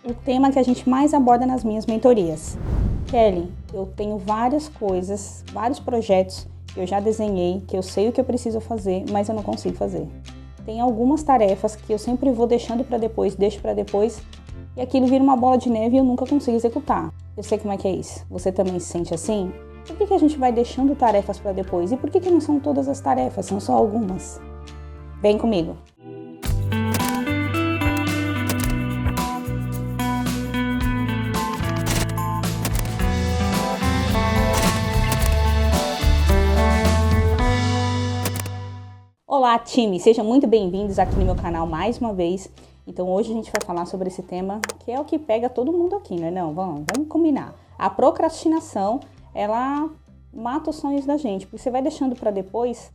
o tema que a gente mais aborda nas minhas mentorias. Kelly, eu tenho várias coisas, vários projetos que eu já desenhei, que eu sei o que eu preciso fazer, mas eu não consigo fazer. Tem algumas tarefas que eu sempre vou deixando para depois, deixo para depois, e aquilo vira uma bola de neve e eu nunca consigo executar. Eu sei como é que é isso. Você também se sente assim? Por que a gente vai deixando tarefas para depois? E por que não são todas as tarefas, são só algumas? Vem comigo! Olá, time! Sejam muito bem-vindos aqui no meu canal mais uma vez. Então hoje a gente vai falar sobre esse tema que é o que pega todo mundo aqui, não é não? Vamos combinar. A procrastinação, ela mata os sonhos da gente, porque você vai deixando para depois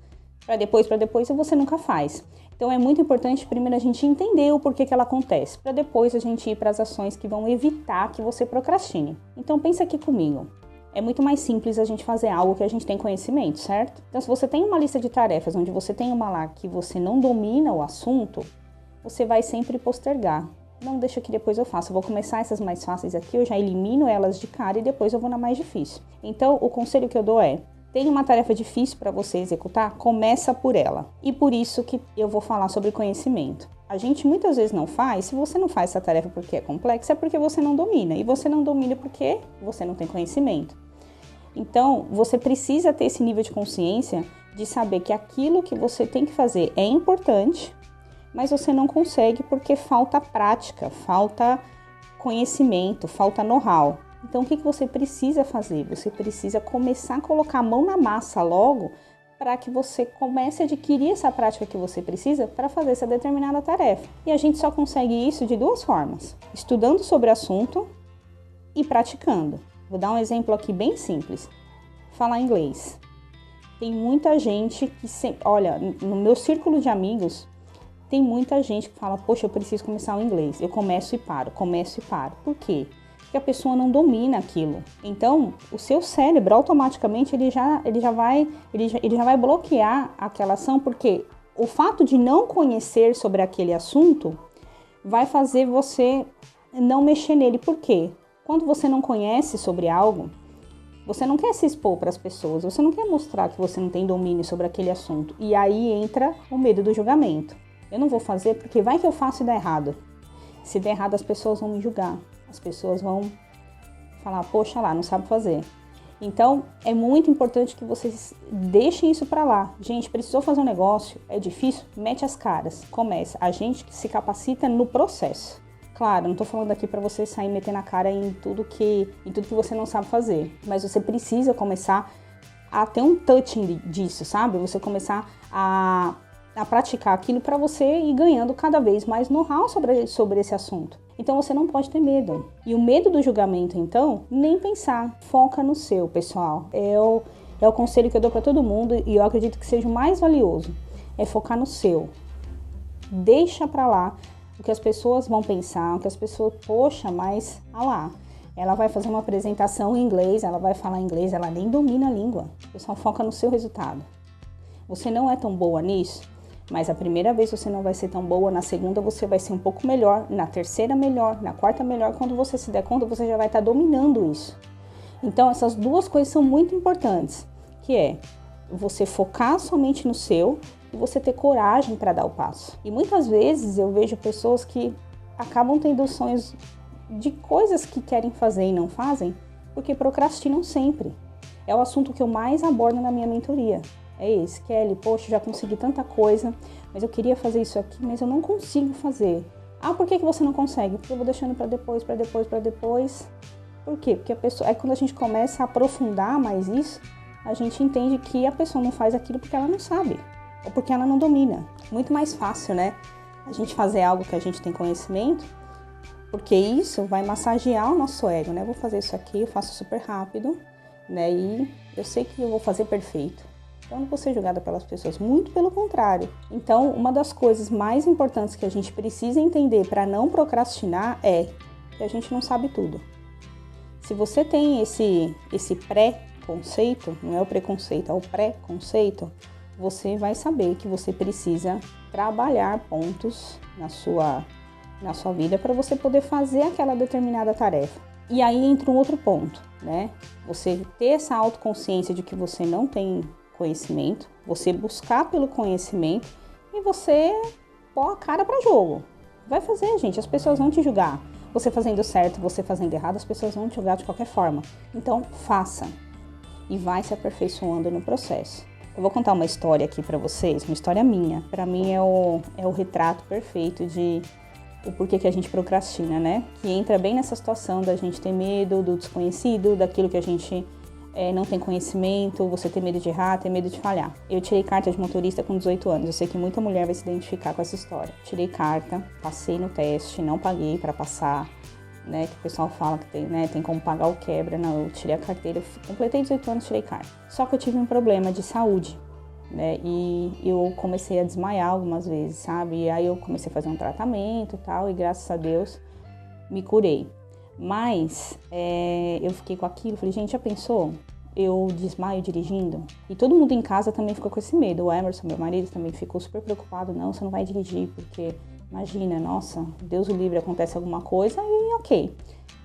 e você nunca faz. Então é muito importante primeiro a gente entender o porquê que ela acontece, para depois a gente ir para as ações que vão evitar que você procrastine. Então pensa aqui comigo. É muito mais simples a gente fazer algo que a gente tem conhecimento, certo? Então, se você tem uma lista de tarefas onde você tem uma lá que você não domina o assunto, você vai sempre postergar. Não deixa que depois eu faça. Eu vou começar essas mais fáceis aqui, eu já elimino elas de cara e depois eu vou na mais difícil. Então, o conselho que eu dou é: tem uma tarefa difícil para você executar? Começa por ela. E por isso que eu vou falar sobre conhecimento. A gente muitas vezes não faz. Se você não faz essa tarefa porque é complexa, é porque você não domina. E você não domina porque você não tem conhecimento. Então, você precisa ter esse nível de consciência de saber que aquilo que você tem que fazer é importante, mas você não consegue porque falta prática, falta conhecimento, falta know-how. Então, o que você precisa fazer? Você precisa começar a colocar a mão na massa logo para que você comece a adquirir essa prática que você precisa para fazer essa determinada tarefa. E a gente só consegue isso de duas formas: estudando sobre o assunto e praticando. Vou dar um exemplo aqui bem simples. Falar inglês. Tem muita gente que sempre... Olha, no meu círculo de amigos, tem muita gente que fala: poxa, eu preciso começar o inglês. Eu começo e paro, começo e paro. Por quê? Porque a pessoa não domina aquilo. Então, o seu cérebro, automaticamente, ele já vai bloquear aquela ação, porque o fato de não conhecer sobre aquele assunto vai fazer você não mexer nele. Por quê? Quando você não conhece sobre algo, você não quer se expor para as pessoas, você não quer mostrar que você não tem domínio sobre aquele assunto. E aí entra o medo do julgamento. Eu não vou fazer porque vai que eu faço e dá errado. Se der errado, as pessoas vão me julgar. As pessoas vão falar: poxa lá, não sabe fazer. Então, é muito importante que vocês deixem isso para lá. Gente, precisou fazer um negócio, é difícil? Mete as caras, começa. A gente se capacita no processo. Claro, não estou falando aqui para você sair metendo a cara em tudo que você não sabe fazer. Mas você precisa começar a ter um touching disso, sabe? Você começar a praticar aquilo para você ir ganhando cada vez mais know-how sobre esse assunto. Então você não pode ter medo. E o medo do julgamento, então, nem pensar. Foca no seu, pessoal. É o conselho que eu dou para todo mundo e eu acredito que seja o mais valioso. É focar no seu. Deixa para lá o que as pessoas vão pensar, o que as pessoas... Poxa, mas, olha lá, ela vai fazer uma apresentação em inglês, ela vai falar inglês, ela nem domina a língua. O pessoal foca no seu resultado. Você não é tão boa nisso, mas a primeira vez você não vai ser tão boa, na segunda você vai ser um pouco melhor, na terceira melhor, na quarta melhor. Quando você se der conta, você já vai estar dominando isso. Então, essas duas coisas são muito importantes, que é você focar somente no seu e você ter coragem para dar o passo. E muitas vezes eu vejo pessoas que acabam tendo sonhos de coisas que querem fazer e não fazem porque procrastinam sempre. É o assunto que eu mais abordo na minha mentoria. É esse: Kelly, poxa, já consegui tanta coisa, mas eu queria fazer isso aqui, mas eu não consigo fazer. Ah, por que você não consegue? Porque eu vou deixando para depois. Por quê? Porque a pessoa... Aí quando a gente começa a aprofundar mais isso, a gente entende que a pessoa não faz aquilo porque ela não sabe, ou porque ela não domina. Muito mais fácil, né? A gente fazer algo que a gente tem conhecimento, porque isso vai massagear o nosso ego, né? Eu vou fazer isso aqui, eu faço super rápido, né? E eu sei que eu vou fazer perfeito. Então, eu não vou ser julgada pelas pessoas, muito pelo contrário. Então, uma das coisas mais importantes que a gente precisa entender para não procrastinar é que a gente não sabe tudo. Se você tem esse pré-conceito, não é o preconceito, é o pré-conceito, você vai saber que você precisa trabalhar pontos na sua na sua vida para você poder fazer aquela determinada tarefa. E aí entra um outro ponto, né? Você ter essa autoconsciência de que você não tem conhecimento, você buscar pelo conhecimento e você pôr a cara para jogo. Vai fazer, gente, as pessoas vão te julgar. Você fazendo certo, você fazendo errado, as pessoas vão te julgar de qualquer forma. Então, faça e vai se aperfeiçoando no processo. Eu vou contar uma história aqui para vocês, uma história minha. Para mim é o retrato perfeito de o porquê que a gente procrastina, né? Que entra bem nessa situação da gente ter medo do desconhecido, daquilo que a gente não tem conhecimento, você ter medo de errar, ter medo de falhar. Eu tirei carta de motorista com 18 anos, eu sei que muita mulher vai se identificar com essa história. Tirei carta, passei no teste, não paguei para passar, né? Que o pessoal fala que tem, né? Tem como pagar o quebra. Não, eu tirei a carteira, completei 18 anos, tirei carta. Só que eu tive um problema de saúde, né? E eu comecei a desmaiar algumas vezes, sabe? E aí eu comecei a fazer um tratamento e tal, e graças a Deus me curei. Mas eu fiquei com aquilo, falei, gente, já pensou? Eu desmaio dirigindo? E todo mundo em casa também ficou com esse medo. O Emerson, meu marido, também ficou super preocupado. Não, você não vai dirigir, porque imagina, nossa, Deus o livre, acontece alguma coisa e ok.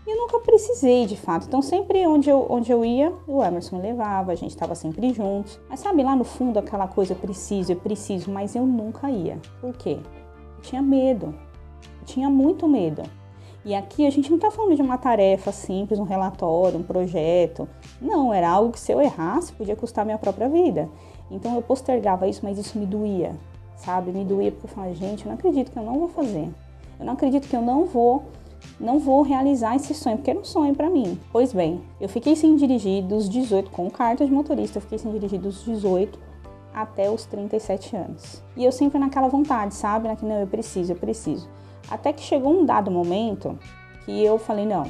E eu nunca precisei, de fato. Então, sempre onde eu ia, o Emerson me levava, a gente estava sempre juntos. Mas sabe, lá no fundo, aquela coisa, eu preciso, mas eu nunca ia. Por quê? Eu tinha medo. Eu tinha muito medo. E aqui a gente não está falando de uma tarefa simples, um relatório, um projeto. Não, era algo que se eu errasse, podia custar minha própria vida. Então, eu postergava isso, mas isso me doía, sabe? Me doía porque eu falava, gente, eu não acredito que eu não vou fazer. Eu não acredito que eu não vou realizar esse sonho, porque era um sonho para mim. Pois bem, eu fiquei sem dirigir dos 18, com carta de motorista, eu fiquei sem dirigir dos 18 até os 37 anos. E eu sempre naquela vontade, sabe? Não, eu preciso. Até que chegou um dado momento que eu falei, não,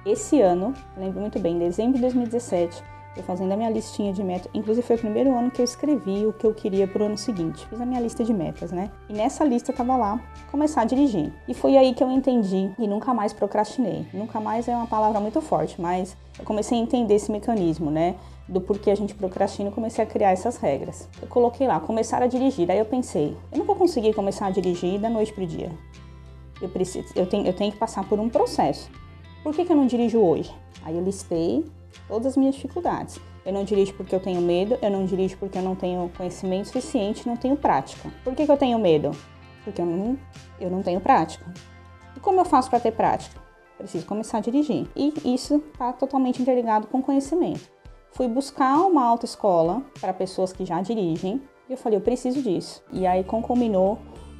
esse ano, lembro muito bem, em dezembro de 2017, eu fazendo a minha listinha de metas, inclusive foi o primeiro ano que eu escrevi o que eu queria pro ano seguinte. Fiz a minha lista de metas, né? E nessa lista tava lá, começar a dirigir. E foi aí que eu entendi e nunca mais procrastinei. Nunca mais é uma palavra muito forte, mas eu comecei a entender esse mecanismo, né? Do porquê a gente procrastina e comecei a criar essas regras. Eu coloquei lá, começar a dirigir. Daí eu pensei, eu não vou conseguir começar a dirigir da noite pro dia. Eu tenho que passar por um processo. Por que eu não dirijo hoje? Aí eu listei todas as minhas dificuldades. Eu não dirijo porque eu tenho medo, eu não dirijo porque eu não tenho conhecimento suficiente, não tenho prática. Por que eu tenho medo? Porque eu não tenho prática. E como eu faço para ter prática? Preciso começar a dirigir. E isso está totalmente interligado com conhecimento. Fui buscar uma autoescola para pessoas que já dirigem e eu falei, eu preciso disso. E aí concombinou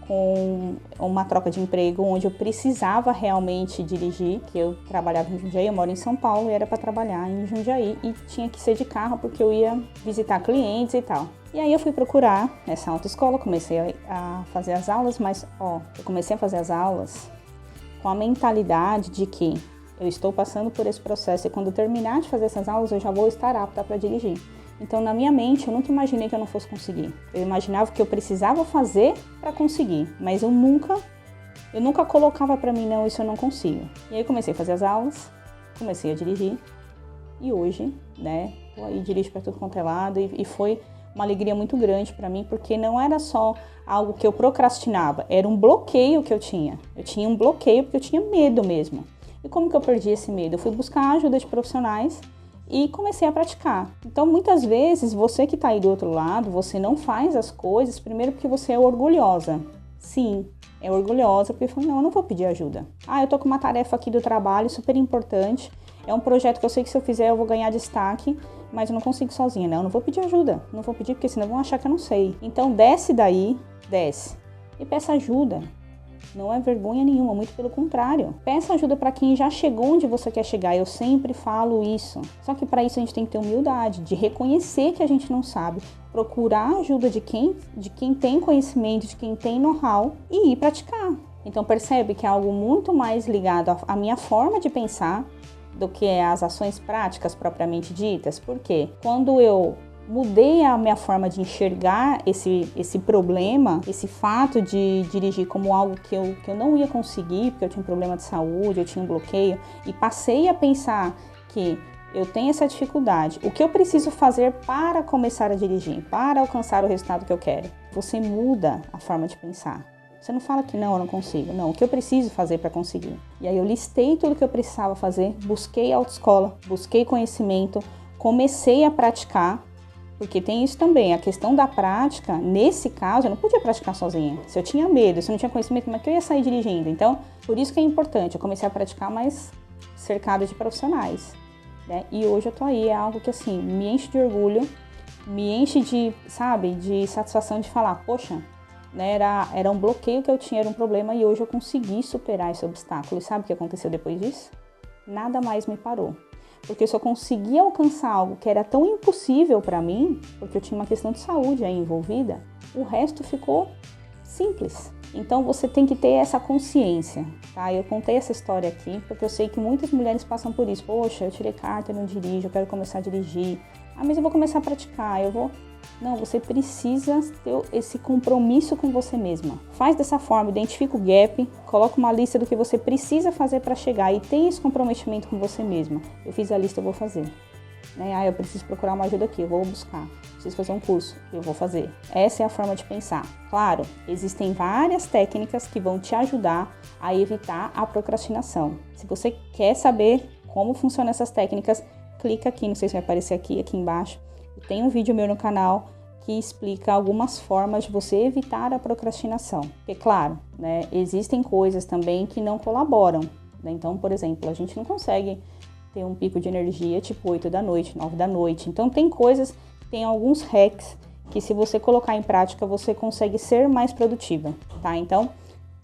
com uma troca de emprego onde eu precisava realmente dirigir, que eu trabalhava em Jundiaí, eu moro em São Paulo e era para trabalhar em Jundiaí e tinha que ser de carro porque eu ia visitar clientes e tal. E aí eu fui procurar essa autoescola, comecei a fazer as aulas, mas eu comecei a fazer as aulas com a mentalidade de que eu estou passando por esse processo e quando eu terminar de fazer essas aulas eu já vou estar apta para dirigir. Então, na minha mente, eu nunca imaginei que eu não fosse conseguir. Eu imaginava que eu precisava fazer para conseguir, mas eu nunca colocava para mim, não, isso eu não consigo. E aí comecei a fazer as aulas, comecei a dirigir e hoje, né, tô aí dirijo para tudo quanto é lado e foi uma alegria muito grande para mim, porque não era só algo que eu procrastinava, era um bloqueio que eu tinha. Eu tinha um bloqueio porque eu tinha medo mesmo. E como que eu perdi esse medo? Eu fui buscar a ajuda de profissionais e comecei a praticar. Então, muitas vezes, você que está aí do outro lado, você não faz as coisas, primeiro porque você é orgulhosa. Sim, é orgulhosa, porque fala, não, eu não vou pedir ajuda. Eu tô com uma tarefa aqui do trabalho super importante, é um projeto que eu sei que se eu fizer eu vou ganhar destaque, mas eu não consigo sozinha. Não vou pedir ajuda, não vou pedir porque senão vão achar que eu não sei. Então, desce daí, desce e peça ajuda. Não é vergonha nenhuma, muito pelo contrário. Peça ajuda para quem já chegou onde você quer chegar, eu sempre falo isso. Só que para isso a gente tem que ter humildade, de reconhecer que a gente não sabe, procurar ajuda de quem tem conhecimento, de quem tem know-how e ir praticar. Então percebe que é algo muito mais ligado à minha forma de pensar do que as ações práticas propriamente ditas. Por quê? Quando eu mudei a minha forma de enxergar esse problema, esse fato de dirigir como algo que eu não ia conseguir, porque eu tinha um problema de saúde, eu tinha um bloqueio, e passei a pensar que eu tenho essa dificuldade. O que eu preciso fazer para começar a dirigir, para alcançar o resultado que eu quero? Você muda a forma de pensar. Você não fala que não, eu não consigo. Não, o que eu preciso fazer para conseguir? E aí eu listei tudo que eu precisava fazer, busquei autoescola, busquei conhecimento, comecei a praticar, porque tem isso também, a questão da prática, nesse caso, eu não podia praticar sozinha. Se eu tinha medo, se eu não tinha conhecimento, como é que eu ia sair dirigindo? Então, por isso que é importante, eu comecei a praticar, mas cercada de profissionais, né? E hoje eu tô aí, é algo que assim, me enche de orgulho, me enche de, sabe, de satisfação de falar, poxa, né, era um bloqueio que eu tinha, era um problema e hoje eu consegui superar esse obstáculo. E sabe o que aconteceu depois disso? Nada mais me parou. Porque se eu consegui alcançar algo que era tão impossível para mim, porque eu tinha uma questão de saúde aí envolvida, o resto ficou simples. Então você tem que ter essa consciência, tá? Eu contei essa história aqui porque eu sei que muitas mulheres passam por isso. Poxa, eu tirei carta, eu não dirijo, eu quero começar a dirigir. Ah, mas eu vou começar a praticar, Não, você precisa ter esse compromisso com você mesma. Faz dessa forma, identifica o gap, coloca uma lista do que você precisa fazer para chegar e tem esse comprometimento com você mesma. Eu fiz a lista, eu vou fazer. Né? Ah, eu preciso procurar uma ajuda aqui, eu vou buscar. Preciso fazer um curso, eu vou fazer. Essa é a forma de pensar. Claro, existem várias técnicas que vão te ajudar a evitar a procrastinação. Se você quer saber como funcionam essas técnicas, clica aqui, não sei se vai aparecer aqui embaixo. Tem um vídeo meu no canal que explica algumas formas de você evitar a procrastinação. Porque, claro, né, existem coisas também que não colaboram. Né? Então, por exemplo, a gente não consegue ter um pico de energia tipo 8 da noite, 9 da noite. Então, tem coisas, tem alguns hacks que se você colocar em prática, você consegue ser mais produtiva, tá? Então,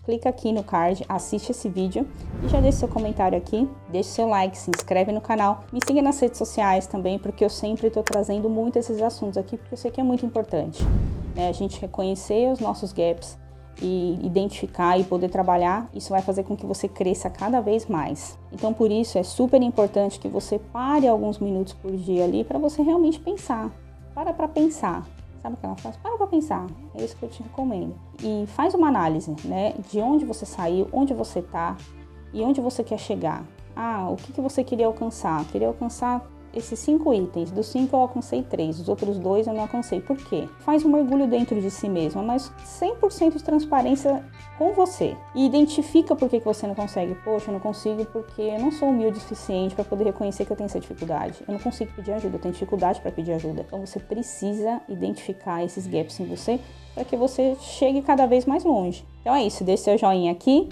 clica aqui no card, assiste esse vídeo e já deixa seu comentário aqui, deixa seu like, se inscreve no canal, me siga nas redes sociais também, porque eu sempre estou trazendo muito esses assuntos aqui, porque eu sei que é muito importante, né? A gente reconhecer os nossos gaps e identificar e poder trabalhar, isso vai fazer com que você cresça cada vez mais. Então, por isso, é super importante que você pare alguns minutos por dia ali para você realmente pensar. Para pensar. Sabe aquela frase? Para pra pensar. É isso que eu te recomendo. E faz uma análise, né? De onde você saiu, onde você tá e onde você quer chegar. Ah, o que você queria alcançar? Queria alcançar esses 5 itens. Dos 5 eu alcancei 3, os outros 2 eu não alcancei. Por quê? Faz um mergulho dentro de si mesma, mas 100% de transparência com você. E identifica por que você não consegue. Poxa, eu não consigo porque eu não sou humilde o suficiente para poder reconhecer que eu tenho essa dificuldade. Eu não consigo pedir ajuda, eu tenho dificuldade para pedir ajuda. Então você precisa identificar esses gaps em você para que você chegue cada vez mais longe. Então é isso, deixe seu joinha aqui,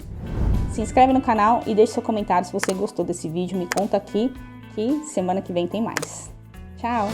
se inscreve no canal e deixe seu comentário se você gostou desse vídeo. Me conta aqui que semana que vem tem mais. Tchau!